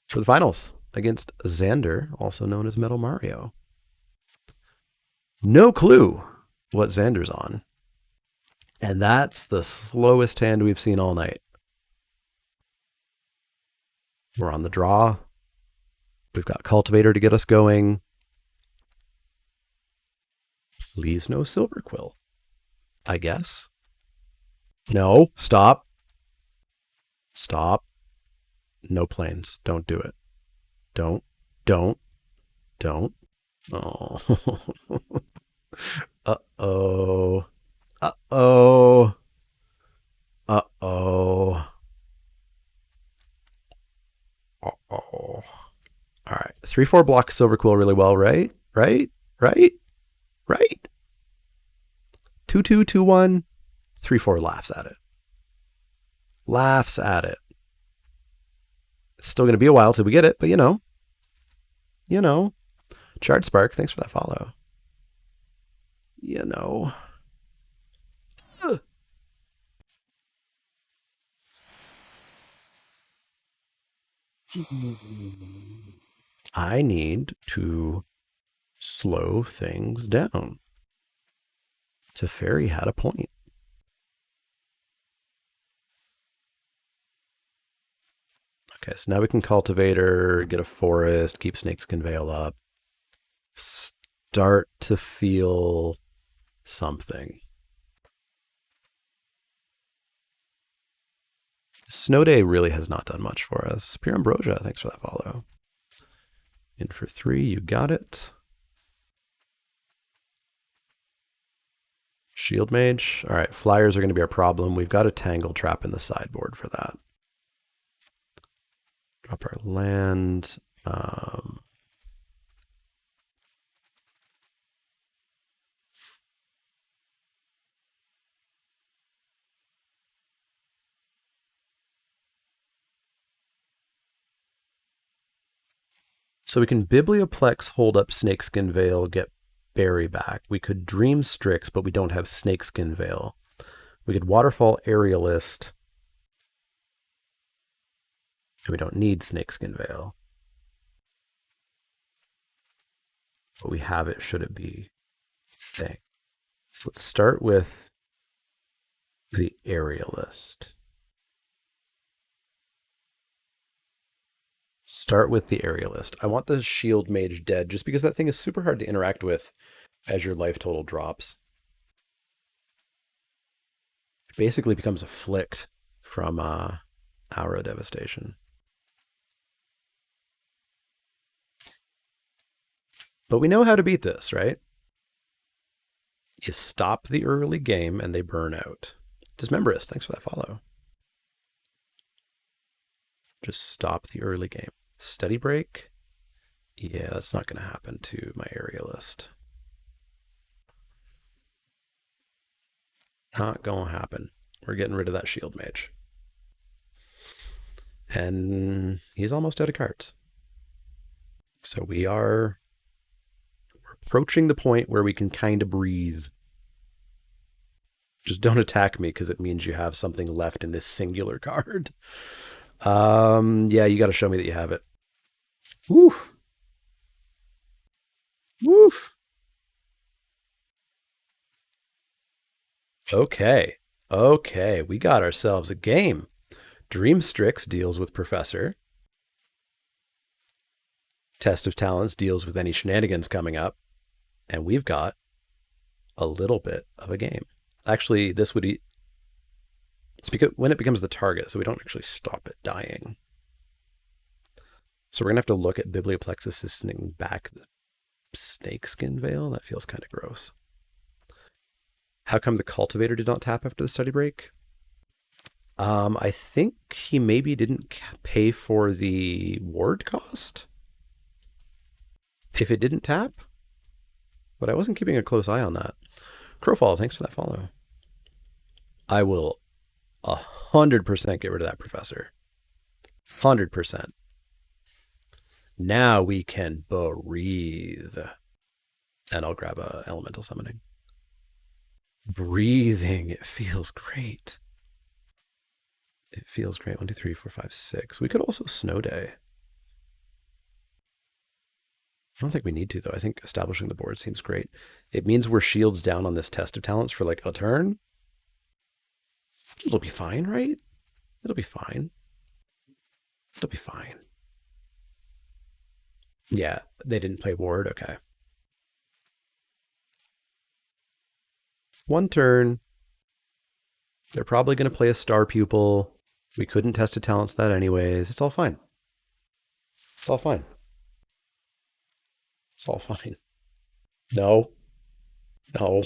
for the finals against Xander, also known as Metal Mario. No clue what Xander's on. And that's the slowest hand we've seen all night. We're on the draw. We've got Cultivator to get us going. Please no Silver Quill, I guess. No, stop. Stop. No planes. Don't do it. Don't. Oh. Uh-oh. Uh-oh. Uh-oh. Uh-oh. All right. 3-4 blocks Silver Quill really well, right? Right? 2-2, 2-1. 3-4 laughs at it. It's still going to be a while till we get it, but you know. Chard Spark, thanks for that follow. You know. Ugh. I need to slow things down. Teferi had a point. Okay, so now we can Cultivator, get a Forest, keep Snakeskin Veil up. Start to feel something. Snow Day really has not done much for us. Pure Ambrosia, thanks for that follow. In for 3, you got it. Shield Mage. All right, Flyers are going to be our problem. We've got a Tangle Trap in the sideboard for that. Drop our land. So we can Biblioplex, hold up Snakeskin Veil, get Berry back. We could Dream Strix, but we don't have Snakeskin Veil. We could Waterfall Aerialist, and we don't need Snakeskin Veil. But we have it should it be thing. So let's start with the Aerialist. I want the Shield Mage dead, just because that thing is super hard to interact with as your life total drops. It basically becomes afflict from Aura Devastation. But we know how to beat this, right? You stop the early game and they burn out. Dismemberist, thanks for that follow. Just stop the early game. Steady Break? Yeah, that's not going to happen to my Aerialist. Not going to happen. We're getting rid of that Shield Mage. And he's almost out of cards. So we're approaching the point where we can kind of breathe. Just don't attack me because it means you have something left in this singular card. Yeah, you got to show me that you have it. Woof. Okay, we got ourselves a game. Dream Strix deals with Professor. Test of Talents deals with any shenanigans coming up. And we've got a little bit of a game. Actually, this would it's because when it becomes the target, so we don't actually stop it dying. So we're going to have to look at Biblioplexus sending back the Snakeskin Veil. That feels kind of gross. How come the Cultivator did not tap after the Study Break? I think he maybe didn't pay for the ward cost if it didn't tap, but I wasn't keeping a close eye on that. Crowfall, thanks for that follow. I will 100% get rid of that Professor. 100%. Now we can breathe. And I'll grab a Elemental Summoning. Breathing, it feels great. It feels great. 1, 2, 3, 4, 5, 6. We could also Snow Day. don't think we need to, though. I think establishing the board seems great. It means we're shields down on this test of talents for like a turn. It'll be fine, right? It'll be fine. It'll be fine. Yeah, they didn't play ward. Okay. One turn. They're probably going to play a star pupil. We couldn't test a talents that anyways. It's all fine. It's all fine. It's all fine. No. No.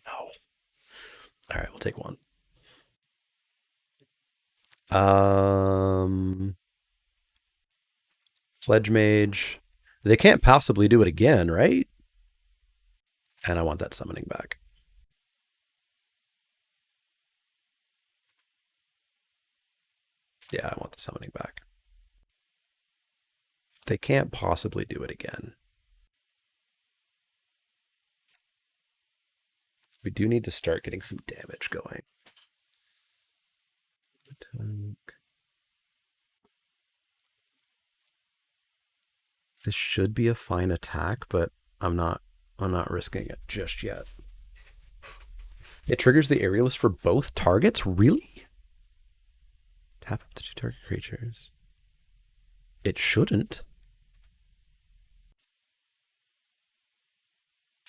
No. All right, we'll take one. Sledge Mage. They can't possibly do it again, right? And I want that summoning back. Yeah, I want the summoning back. They can't possibly do it again. We do need to start getting some damage going. This should be a fine attack, but I'm not risking it just yet. It triggers the aerialist for both targets? Really? Tap up to 2 target creatures. It shouldn't.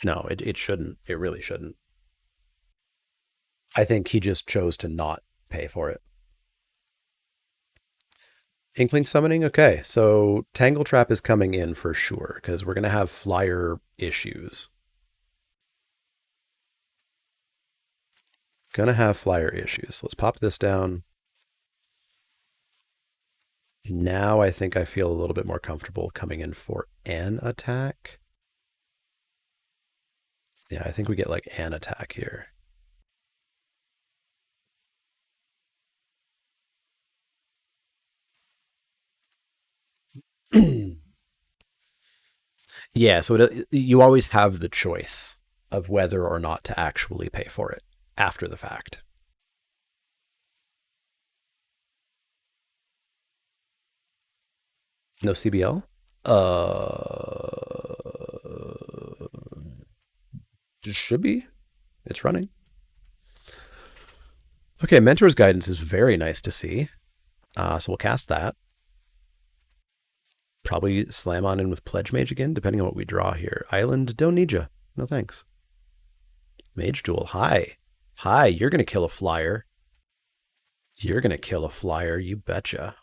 No, it shouldn't. It really shouldn't. I think he just chose to not pay for it. Inkling summoning? Okay, so Tangle Trap is coming in for sure, because we're going to have flyer issues. Gonna have flyer issues. Let's pop this down. Now I think I feel a little bit more comfortable coming in for an attack. Yeah, I think we get like an attack here. Yeah, so you always have the choice of whether or not to actually pay for it after the fact. No CBL? It should be. It's running. Okay, Mentor's Guidance is very nice to see. So we'll cast that. Probably slam on in with Pledge Mage again, depending on what we draw here. Island, don't need ya. No thanks. Mage Duel, hi. Hi, you're going to kill a flyer. You're going to kill a flyer, you betcha.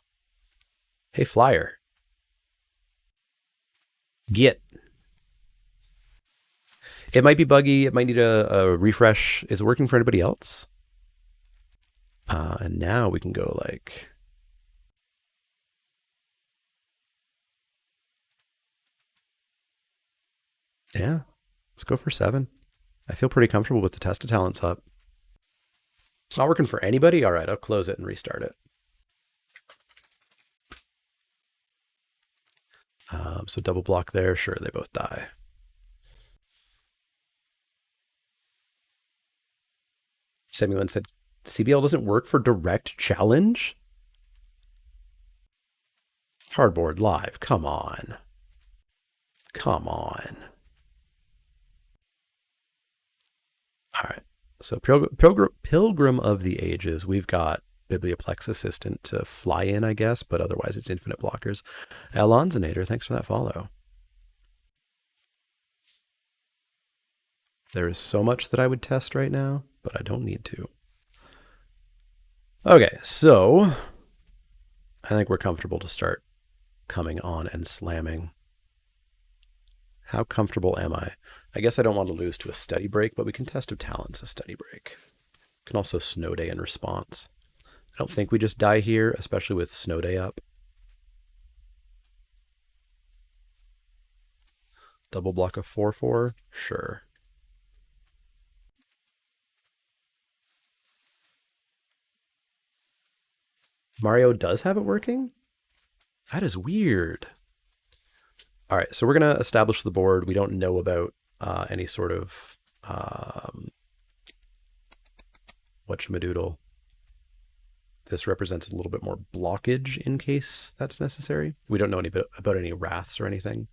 Hey, flyer. Get. It might be buggy. It might need a refresh. Is it working for anybody else? And now we can go like... Yeah, let's go for 7. I feel pretty comfortable with the test of talents up. It's not working for anybody? All right, I'll close it and restart it. So double block there. Sure, they both die. Samuel said, CBL doesn't work for direct challenge? Cardboard live, come on. Come on. All right, so Pilgrim of the Ages, we've got Biblioplex Assistant to fly in, I guess, but otherwise it's infinite blockers. Alonzinator, thanks for that follow. There is so much that I would test right now, but I don't need to. Okay, so I think we're comfortable to start coming on and slamming. How comfortable am I? I guess I don't want to lose to a study break, but we can test of talents a study break. We can also snow day in response. I don't think we just die here, especially with snow day up. Double block of 4/4? Sure. Mario does have it working? That is weird. All right, so we're going to establish the board. We don't know about any sort of whatchamadoodle. This represents a little bit more blockage in case that's necessary. We don't know about any wraths or anything.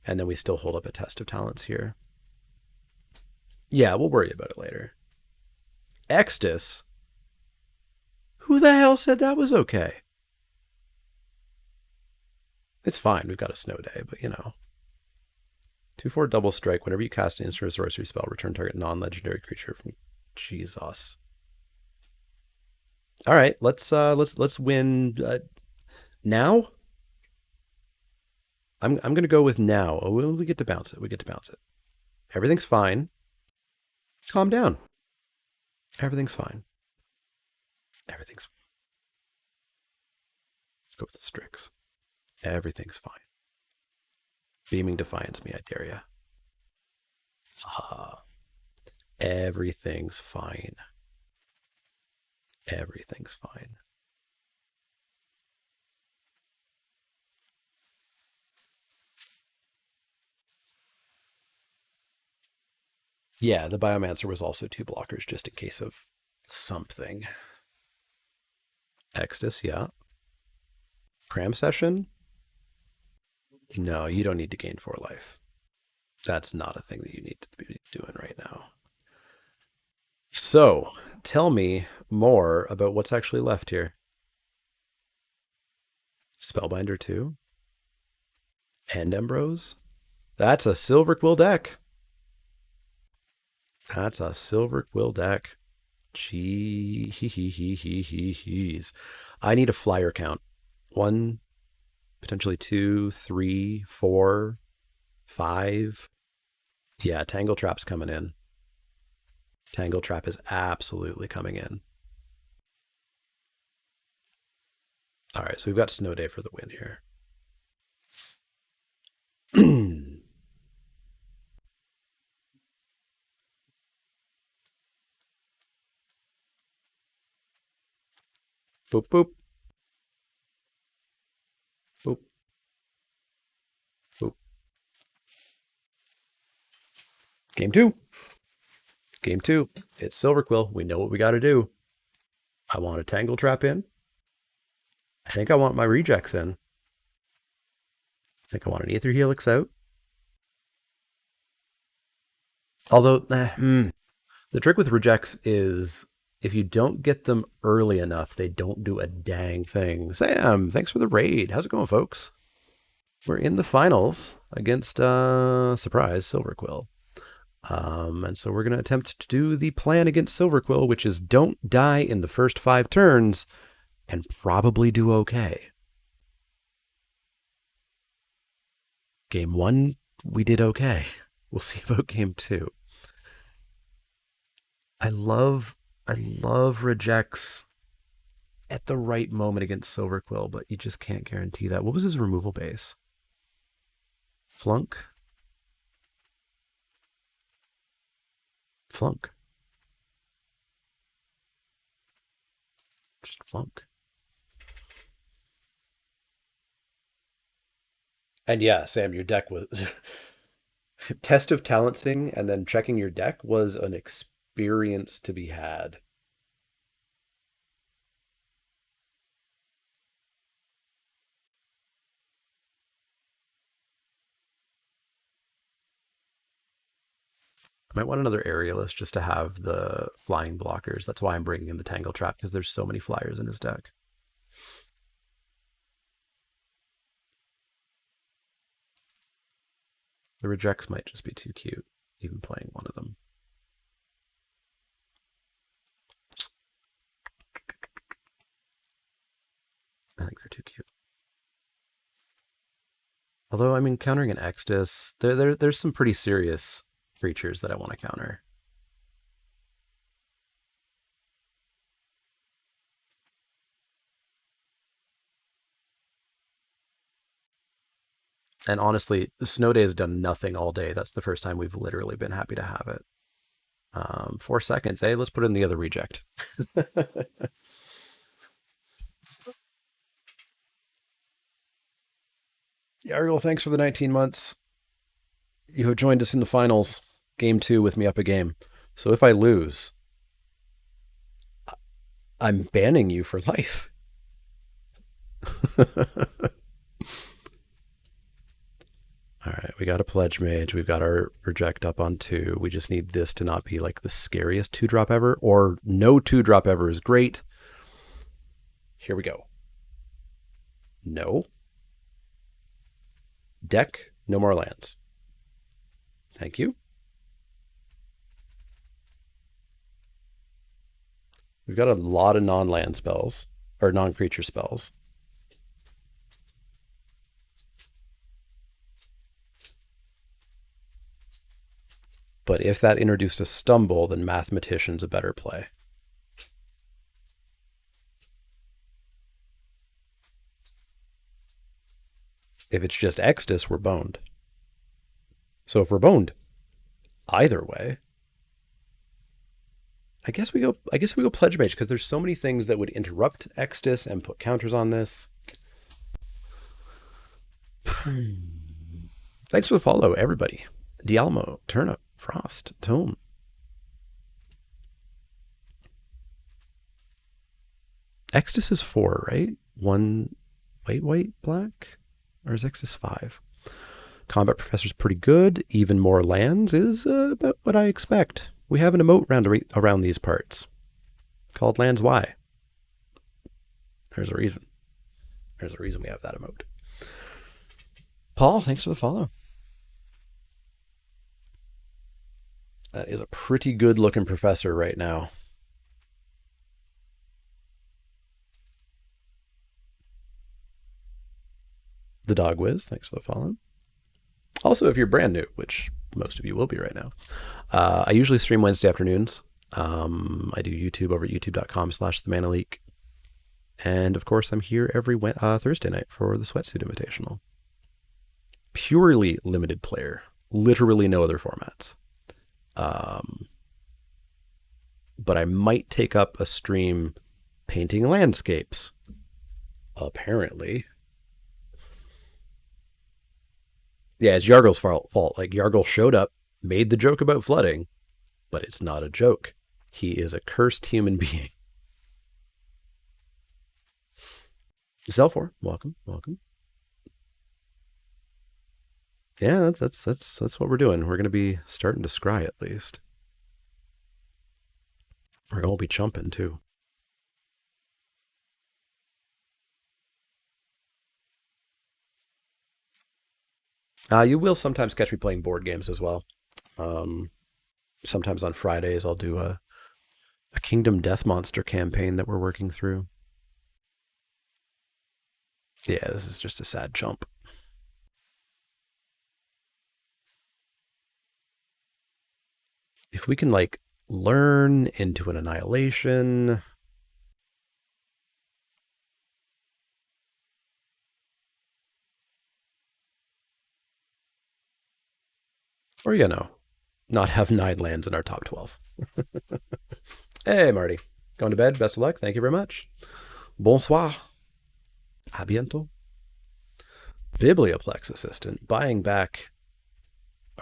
And then we still hold up a test of talents here. Yeah, we'll worry about it later. Extus? Who the hell said that was okay? It's fine. We've got a snow day, but you know. 2/4 double strike. Whenever you cast an instant or sorcery spell, return target non-legendary creature from Jesus. All right, let's win now. I'm gonna go with now. Oh, we get to bounce it. We get to bounce it. Everything's fine. Calm down. Everything's fine. Everything's fine. Let's go with the Strix. Everything's fine. Beaming Defiance me, I dare ya. Ah, everything's fine. Everything's fine. Yeah, the Biomancer was also 2 blockers just in case of something. Extus, yeah. Cram Session? No, you don't need to gain 4 life. That's not a thing that you need to be doing right now. So, tell me more about what's actually left here. Spellbinder 2? And Embrose? That's a Silver Quill deck. That's a Silver Quill deck. Jeez. I need a flyer count. 1, potentially 2, 3, 4, 5. Yeah, Tangle Trap's coming in. Tangle Trap is absolutely coming in. All right, so we've got Snow Day for the win here. Boop, boop. Boop. Boop. Game 2. Game 2. It's Silver Quill. We know what we got to do. I want a Tangle Trap in. I think I want my rejects in. I think I want an Aether Helix out. Although, the trick with rejects is if you don't get them early enough, they don't do a dang thing. Sam, thanks for the raid. How's it going, folks? We're in the finals against, surprise, Silver Quill. And so we're going to attempt to do the plan against Silver Quill, which is don't die in the first 5 turns and probably do okay. Game 1, we did okay. We'll see about game 2. I love rejects at the right moment against Silver Quill, but you just can't guarantee that. What was his removal base? Flunk? Flunk. Just flunk. And yeah, Sam, your deck was test of talenting and then checking your deck was an experience to be had. I might want another aerialist just to have the flying blockers. That's why I'm bringing in the Tangle Trap, because there's so many flyers in his deck. The rejects might just be too cute, even playing one of them. I think they're too cute. Although, I mean, countering an Extus, there's some pretty serious creatures that I want to counter. And honestly, Snow Day has done nothing all day. That's the first time we've literally been happy to have it. 4 seconds. Hey, let's put in the other reject. Yargul, thanks for the 19 months. You have joined us in the finals. Game 2 with me up a game. So if I lose, I'm banning you for life. All All right, we got a Pledge Mage. We've got our Reject up on 2. We just need this to not be like the scariest 2-drop ever, or no 2-drop ever is great. Here we go. No. Deck, no more lands. Thank you. We've got a lot of non-land spells, or non-creature spells. But if that introduced a stumble, then Mathematician's a better play. If it's just Extus, we're boned. So if we're boned, either way, I guess we go Pledge Mage, because there's so many things that would interrupt Extus and put counters on this. Thanks for the follow, everybody. Dialmo, Turnip, Frost, Tome. Extus is 4, right? 1 white, black? Or is Extus 5? Combat Professor's pretty good. Even more lands is about what I expect. We have an emote around these parts called Lands Y. There's a reason. There's a reason we have that emote. Paul, thanks for the follow. That is a pretty good looking professor right now. The Dog Whiz, thanks for the follow. Also, if you're brand new, which most of you will be right now, I usually stream Wednesday afternoons. I do YouTube over at youtube.com/themanaleek. And of course, I'm here every Thursday night for the Sweatsuit Invitational. Purely limited player, literally no other formats. But I might take up a stream painting landscapes. Apparently. Yeah, it's Yargle's fault. Like, Yargle showed up, made the joke about flooding, but it's not a joke. He is a cursed human being. Zelfor, welcome. Yeah, that's what we're doing. We're going to be starting to scry at least. We're going to be chumping too. You will sometimes catch me playing board games as well. Sometimes on Fridays I'll do a Kingdom Death Monster campaign that we're working through. Yeah, this is just a sad chump. If we can, like, learn into an annihilation. Or, not have 9 lands in our top 12. Hey, Marty. Going to bed. Best of luck. Thank you very much. Bonsoir. A bientôt. Biblioplex Assistant. Buying back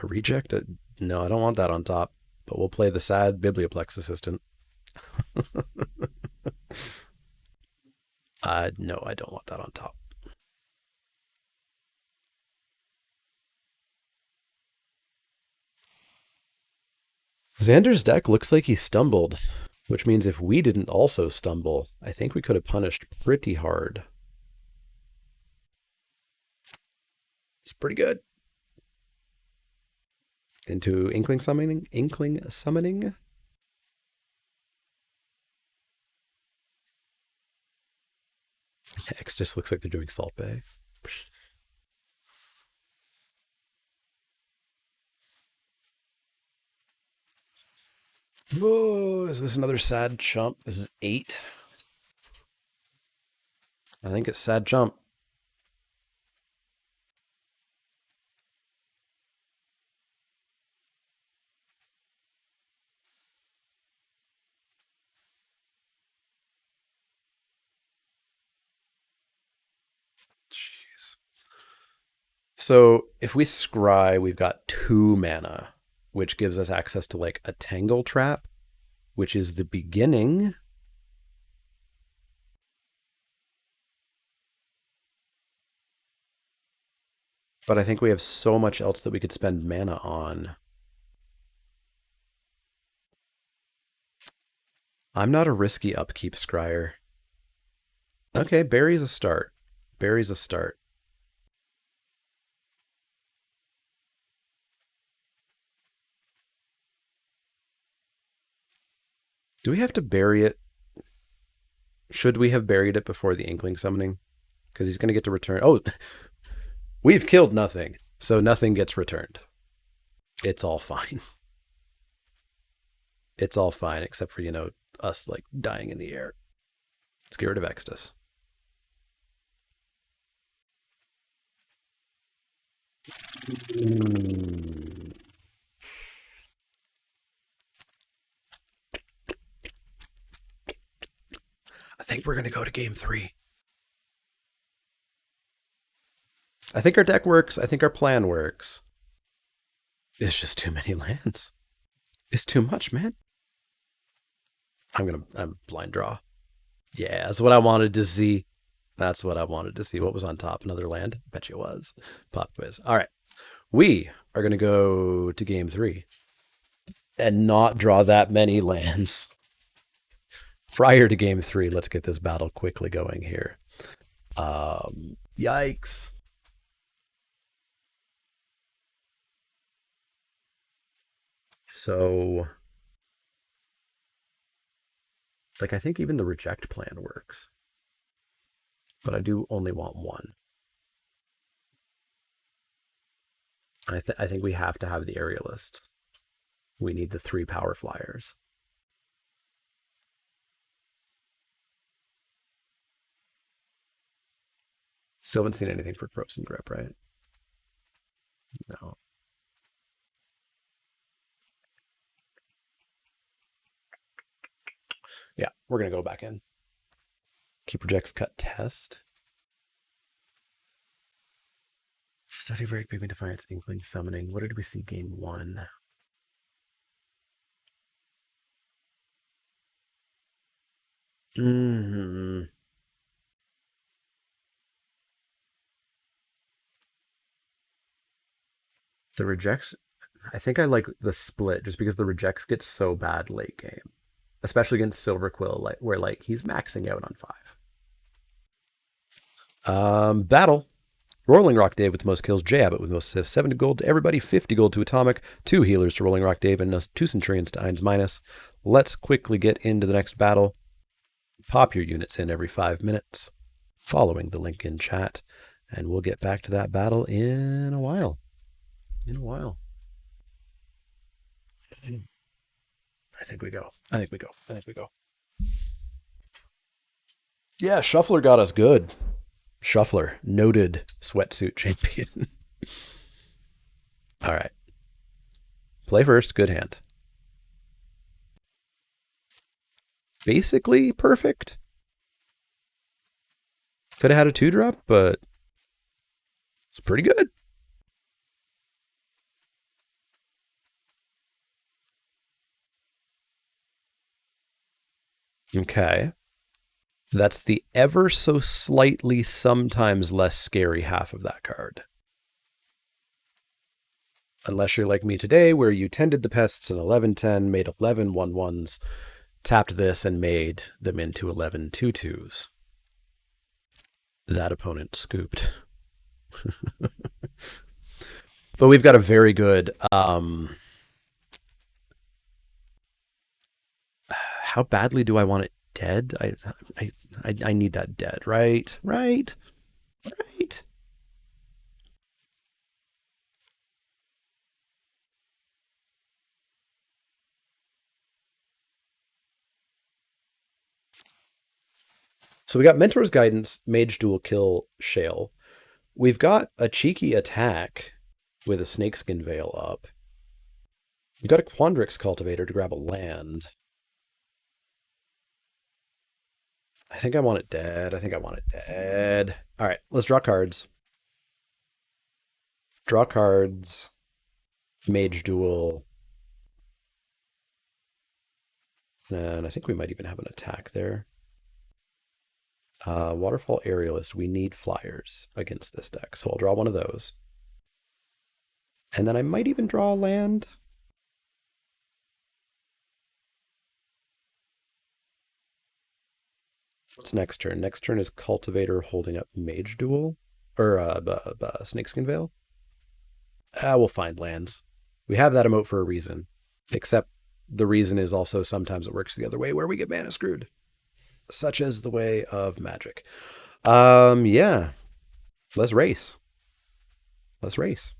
a reject? No, I don't want that on top. But we'll play the sad Biblioplex Assistant. No, I don't want that on top. Xander's deck looks like he stumbled, which means if we didn't also stumble, I think we could have punished pretty hard. It's pretty good. Into Inkling Summoning. X just looks like they're doing Salt Bay. Oh, is this another sad chump? This is 8. I think it's sad chump. Jeez. So if we scry, we've got 2 mana, which gives us access to, like, a Tangle Trap, which is the beginning. But I think we have so much else that we could spend mana on. I'm not a risky upkeep scryer. Okay, Barry's a start. Barry's a start. Do we have to bury it? Should we have buried it before the Inkling summoning? Because he's going to get to return. Oh, we've killed nothing, so nothing gets returned. It's all fine. It's all fine, except for, us like dying in the air. Let's get rid of Extus. I think we're going to go to game 3. I think our deck works. I think our plan works. It's just too many lands. It's too much, man. I'm blind draw. Yeah, that's what I wanted to see. That's what I wanted to see. What was on top? Another land? Bet you it was. Pop quiz. All right. We are going to go to game 3 and not draw that many lands. Prior to game 3, let's get this battle quickly going here. Yikes. So, like, I think even the reject plan works. But I do only want one. I think we have to have the aerialists. We need the 3 power flyers. Still haven't seen anything for Frozen Grip, right? No. Yeah, we're going to go back in. Keep rejects, cut, test. Study break, Big Defiance, Inkling, Summoning. What did we see game 1? Mm-hmm. The rejects, I think I like the split just because the rejects get so bad late game, especially against Silver Quill, like where like he's maxing out on 5. Battle. Rolling Rock Dave with the most kills. J Abbott with the most assists. 70 gold to everybody. 50 gold to Atomic. 2 healers to Rolling Rock Dave and 2 Centurions to Ein's Minus. Let's quickly get into the next battle. Pop your units in every 5 minutes, following the link in chat, and we'll get back to that battle in a while. I think we go. Yeah, Shuffler got us good. Shuffler, noted Sweatsuit champion. All right. Play first, good hand. Basically perfect. Could have had a 2-drop, but it's pretty good. Okay. That's the ever so slightly sometimes less scary half of that card. Unless you're like me today, where you tended the pests in 11-10, made 11 1-1s, tapped this, and made them into 11 2-2s. That opponent scooped. But we've got a very good... how badly do I want it dead? I need that dead, right? Right. So we got Mentor's Guidance, Mage Duel, Kill, Shale. We've got a cheeky attack with a Snakeskin Veil up. We've got a Quandrix Cultivator to grab a land. I think I want it dead. All right, let's draw cards. Draw cards. Mage Duel. And I think we might even have an attack there. Waterfall Aerialist. We need flyers against this deck, so I'll draw one of those. And then I might even draw a land. What's next turn? Next turn is Cultivator holding up Mage Duel. Or Snakeskin Veil. We'll find lands. We have that emote for a reason. Except the reason is also sometimes it works the other way where we get mana screwed. Such as the way of magic. Yeah. Let's race. Let's race.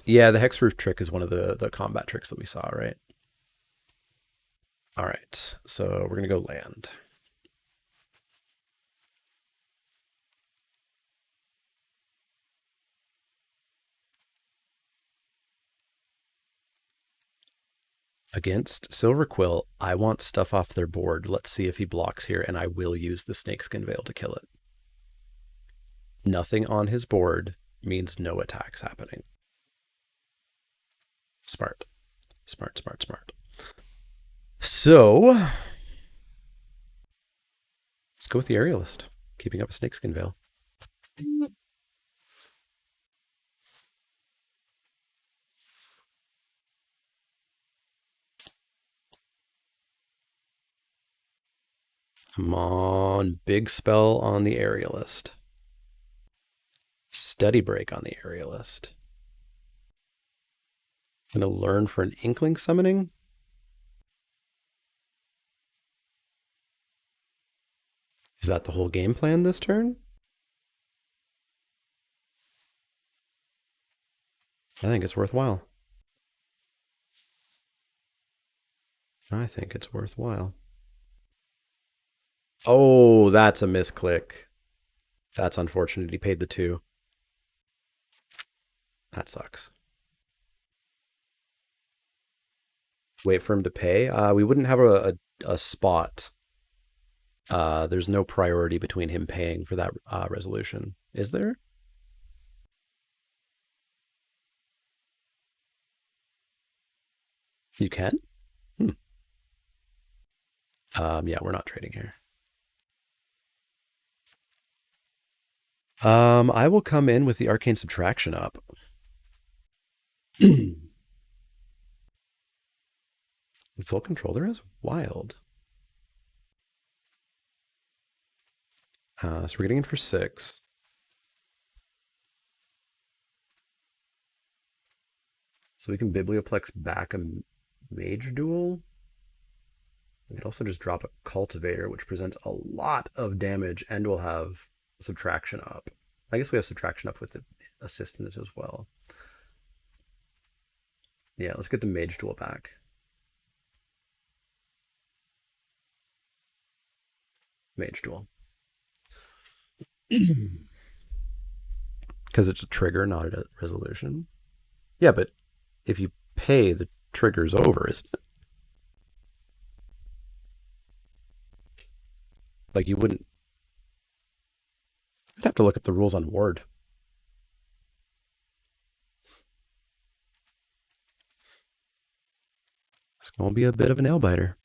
Yeah, the Hexproof trick is one of the combat tricks that we saw, right? All right, so we're going to go land. Against Silver Quill, I want stuff off their board. Let's see if he blocks here, and I will use the Snakeskin Veil to kill it. Nothing on his board means no attacks happening. Smart. Smart, smart, smart. So, let's go with the Aerialist, keeping up a Snakeskin Veil. Come on, big spell on the Aerialist. Steady break on the Aerialist. Gonna learn for an Inkling summoning. Is that the whole game plan this turn? I think it's worthwhile. I think it's worthwhile. Oh, that's a misclick. That's unfortunate. He paid the 2. That sucks. Wait for him to pay. We wouldn't have a spot. There's no priority between him paying for that resolution. Is there? You can? Hmm. Yeah, we're not trading here. I will come in with the Arcane Subtraction up. Full Controller is wild. So we're getting in for 6. So we can Biblioplex back a Mage Duel. We could also just drop a Cultivator, which presents a lot of damage, and we'll have Subtraction up. I guess we have Subtraction up with the Assistant as well. Yeah, let's get the Mage Duel back. Mage Duel. Because it's a trigger, not a resolution. Yeah, but if you pay, the trigger's over, isn't it? Like you wouldn't. I'd have to look up the rules on Word. It's going to be a bit of a nail biter.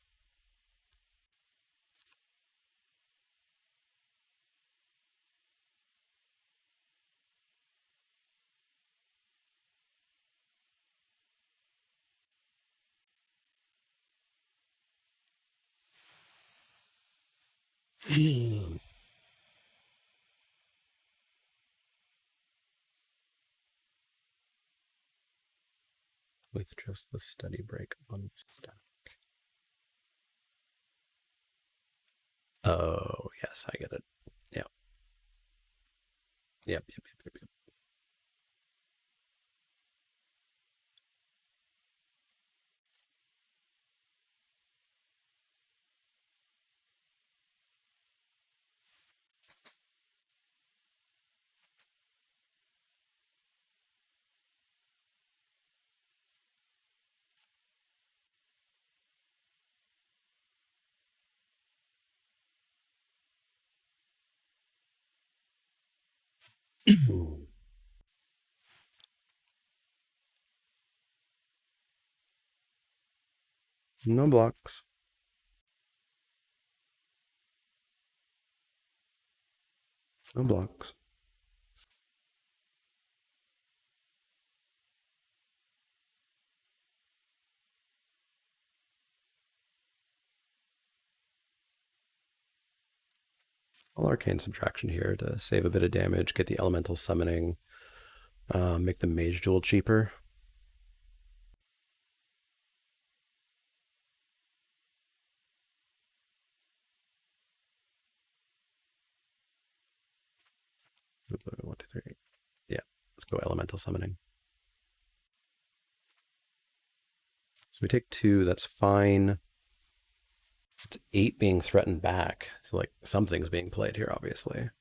With just the steady break on the stack. Oh, yes, I get it. Yep. Yep, yep, yep, yep, yep. No blocks. No blocks. I'll Arcane Subtraction here to save a bit of damage, get the Elemental Summoning, make the Mage Duel cheaper. One, two, three. Yeah, let's go Elemental Summoning. So we take 2, that's fine. It's 8 being threatened back. So like something's being played here, obviously.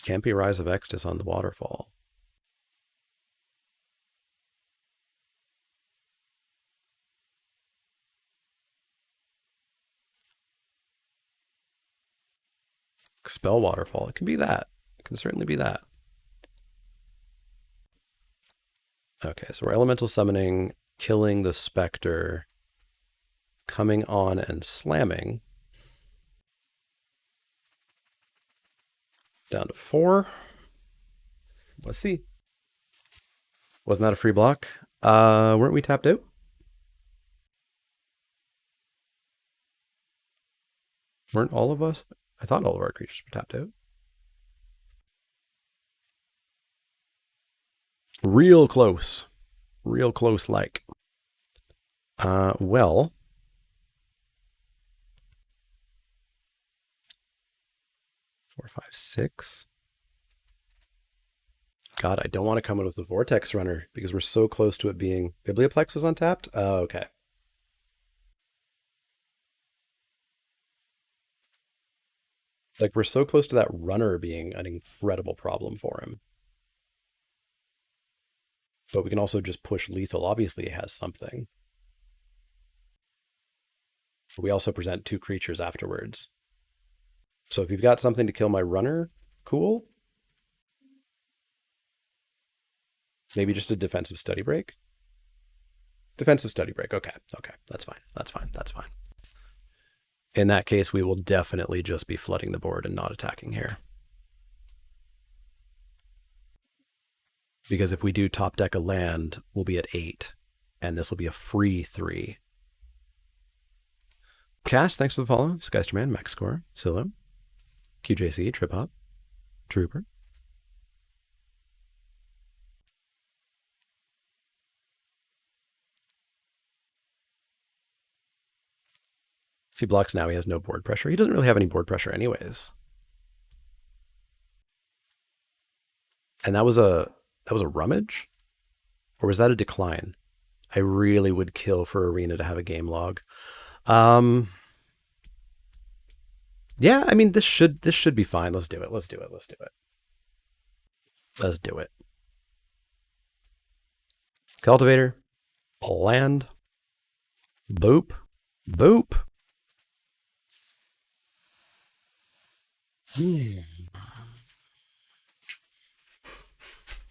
Can't be Rise of Extus on the waterfall. Spell Waterfall. It can be that. It can certainly be that. Okay, so we're Elemental Summoning, killing the Spectre, coming on and slamming. Down to 4. Let's see. Wasn't that a free block? Weren't we tapped out? Weren't all of us? I thought all of our creatures were tapped out. Real close. Real close like. Well. 4, 5, 6. God, I don't want to come in with the Vortex Runner because we're so close to it being... Biblioplex was untapped? Oh, okay. Like, we're so close to that runner being an incredible problem for him. But we can also just push lethal. Obviously, he has something. But we also present 2 creatures afterwards. So if you've got something to kill my runner, cool. Maybe just a defensive study break. Defensive study break. Okay. Okay. That's fine. That's fine. That's fine. In that case, we will definitely just be flooding the board and not attacking here. Because if we do top deck a land, we'll be at 8. And this will be a free 3. Cass, thanks for the follow. Skysterman, Max Score, Silo, QJC, Trip Hop, Trooper. If he blocks now, he has no board pressure. He doesn't really have any board pressure anyways. And that was a rummage? Or was that a decline? I really would kill for Arena to have a game log. Yeah, I mean this should be fine. Let's do it. Let's do it. Let's do it. Let's do it. Cultivator, land, boop, boop.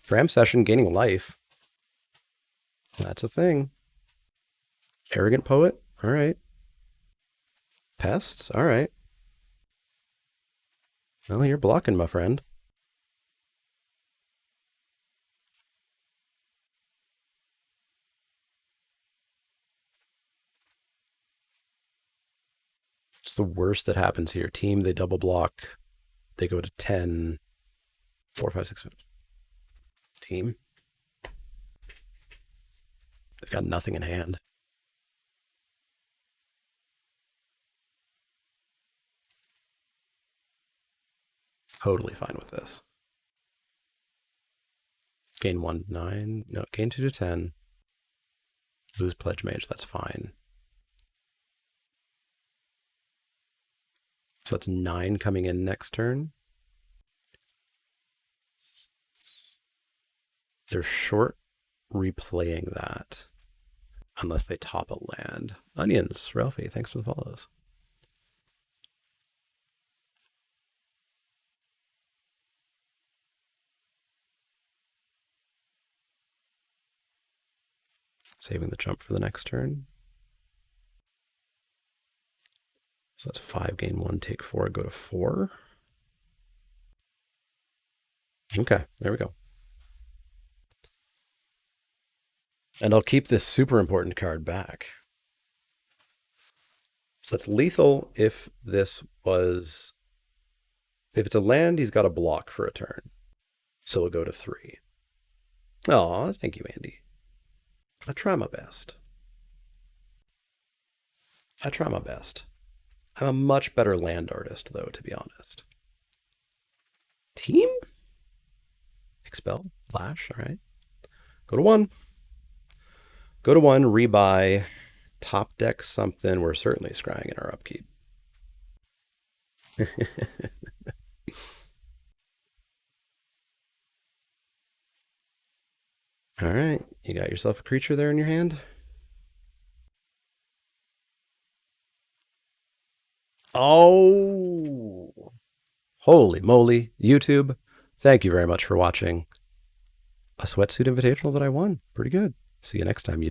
Fram session gaining life. That's a thing. Arrogant poet. All right. Pests. All right. Well, you're blocking, my friend. It's the worst that happens here. Team, they double block. They go to 10. 4, 5, 6. Team. They've got nothing in hand. Totally fine with this. Gain 1, 9. No, gain 2 to 10. Lose Pledge Mage. That's fine. So that's 9 coming in next turn. They're short replaying that unless they top a land. Onions, Ralphie, thanks for the follows. Saving the jump for the next turn. So that's 5, gain 1, take 4, go to 4. Okay, there we go. And I'll keep this super important card back. So that's lethal if it's a land, he's got a block for a turn. So we'll go to 3. Oh, thank you, Andy. I try my best. I try my best. I'm a much better land artist, though, to be honest. Team? Expel? Flash? All right. Go to 1. Go to 1, rebuy, top deck something. We're certainly scrying in our upkeep. All right. You got yourself a creature there in your hand? Oh, holy moly. YouTube, thank you very much for watching a Sweatsuit Invitational that I won. Pretty good. See you next time, YouTube.